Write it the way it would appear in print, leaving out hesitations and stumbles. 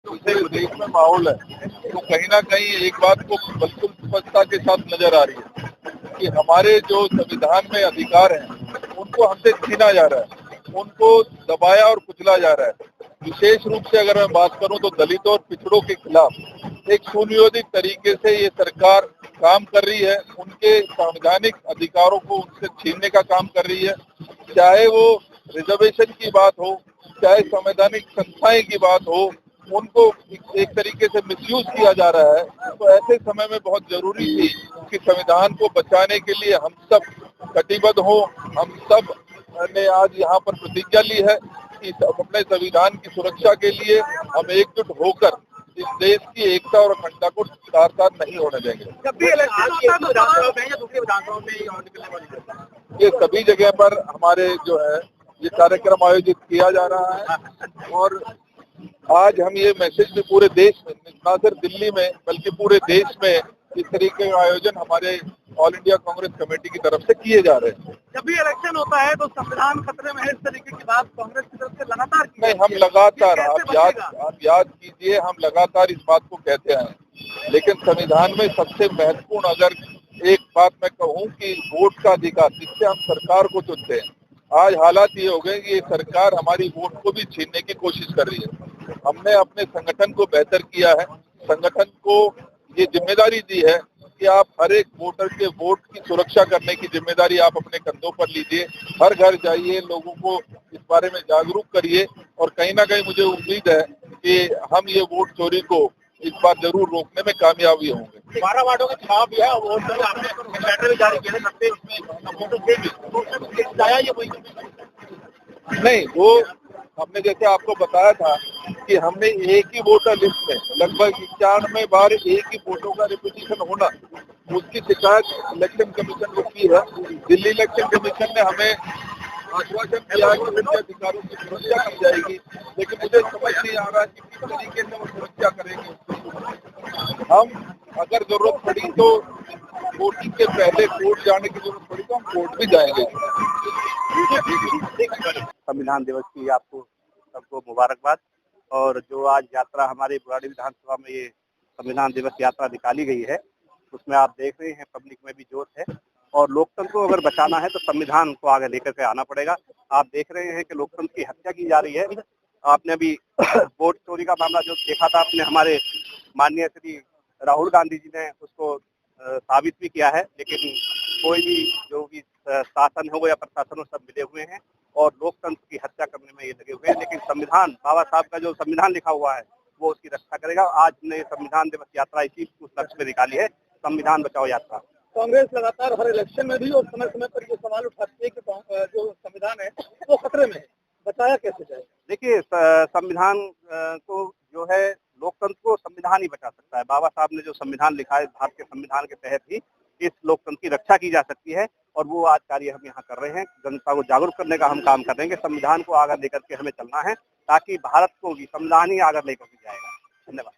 जो देश में माहौल है तो कहीं ना कहीं एक बात को बिल्कुल स्पष्टता के साथ नजर आ रही है कि हमारे जो संविधान में अधिकार हैं उनको हमसे छीना जा रहा है, उनको दबाया और कुचला जा रहा है। विशेष रूप से अगर मैं बात करूं तो दलितों और पिछड़ों के खिलाफ एक सुनियोजित तरीके से ये सरकार काम कर रही है, उनके संवैधानिक अधिकारों को उनसे छीनने का काम कर रही है। चाहे वो रिजर्वेशन की बात हो, चाहे संवैधानिक संस्थाएं की बात हो, उनको एक तरीके से मिसयूज किया जा रहा है। तो ऐसे समय में बहुत जरूरी थी कि संविधान को बचाने के लिए हम सब कटिबद्ध हो। हम सब ने आज यहाँ पर प्रतिज्ञा ली है कि अपने संविधान की सुरक्षा के लिए हम एकजुट होकर इस देश की एकता और अखंडता को तार-तार नहीं होने देंगे। जब भी इलेक्शन होता है तो विधानसभा में या दूसरी विधानसभा में निकलने वाली ये सभी जगह पर हमारे जो है ये कार्यक्रम आयोजित किया जा रहा है और आज हम ये मैसेज भी पूरे देश में, न सिर्फ दिल्ली में बल्कि पूरे देश में इस तरीके का आयोजन हमारे ऑल इंडिया कांग्रेस कमेटी की तरफ से किए जा रहे हैं। जब भी इलेक्शन होता है तो संविधान खतरे में है, इस तरीके की बात कांग्रेस की तरफ से लगातार की नहीं, हम लगातार आप याद कीजिए, हम लगातार इस बात को कहते आए, लेकिन संविधान में सबसे महत्वपूर्ण अगर एक बात मैं कहूँ कि वोट का अधिकार, जिससे हम सरकार को चुनते हैं। आज हालात ये हो गए कि ये सरकार हमारी वोट को भी छीनने की कोशिश कर रही है। हमने अपने संगठन को बेहतर किया है, संगठन को ये जिम्मेदारी दी है कि आप हर एक वोटर के वोट की सुरक्षा करने की जिम्मेदारी आप अपने कंधों पर लीजिए। हर घर जाइए, लोगों को इस बारे में जागरूक करिए और कहीं ना कहीं मुझे उम्मीद है कि हम ये वोट चोरी को इस बार जरूर रोकने में कामयाबी होंगे। 12 वार्डों के चुनाव भी है और वोट आपने लेटर भी जारी किया है, नहीं, वो हमने जैसे आपको बताया था कि हमने एक ही वोटर लिस्ट में लगभग 91 बार एक ही वोटों का रिपीटिशन होना, उसकी शिकायत इलेक्शन कमीशन को की है। दिल्ली इलेक्शन कमीशन ने हमें आश्वासन दिया है कि उनके अधिकारों की सुरक्षा की जाएगी, लेकिन मुझे समझ नहीं आ रहा कि किस तरीके से वो सुरक्षा करेंगे। हम अगर जरूरत पड़ी तो वोटिंग के पहले कोर्ट जाने की जरूरत पड़ी तो हम कोर्ट भी जाएंगे। संविधान दिवस की आपको सबको मुबारकबाद। और जो आज यात्रा हमारी बुराड़ी विधानसभा में ये संविधान दिवस यात्रा निकाली गई है, उसमें आप देख रहे हैं पब्लिक में भी जोश है और लोकतंत्र को अगर बचाना है तो संविधान को आगे लेकर के आना पड़ेगा। आप देख रहे हैं कि लोकतंत्र की हत्या की जा रही है। आपने अभी वोट चोरी का मामला जो देखा था, आपने हमारे माननीय श्री राहुल गांधी जी ने उसको साबित भी किया है, लेकिन कोई भी जो भी शासन हो या प्रशासन हो, सब मिले हुए हैं और लोकतंत्र की हत्या करने में ये लगे हुए हैं। लेकिन संविधान, बाबा साहब का जो संविधान लिखा हुआ है वो उसकी रक्षा करेगा। आज ने संविधान दिवस यात्रा इसी उस लक्ष्य में निकाली है, संविधान बचाओ यात्रा। कांग्रेस लगातार हर इलेक्शन में भी और समय समय पर ये सवाल उठाती है कि जो संविधान है वो खतरे में है, बचाया कैसे जाए? देखिए, संविधान को जो है लोकतंत्र को संविधान ही बचा सकता है। बाबा साहब ने जो संविधान लिखा है, भारत के संविधान के तहत ही इस लोकतंत्र की रक्षा की जा सकती है और वो आज कार्य हम यहाँ कर रहे हैं। जनता को जागरूक करने का हम काम कर रहे हैं। संविधान को आगे लेकर के हमें चलना है ताकि भारत को भी संविधान ही आगे लेकर के जाएगा। धन्यवाद।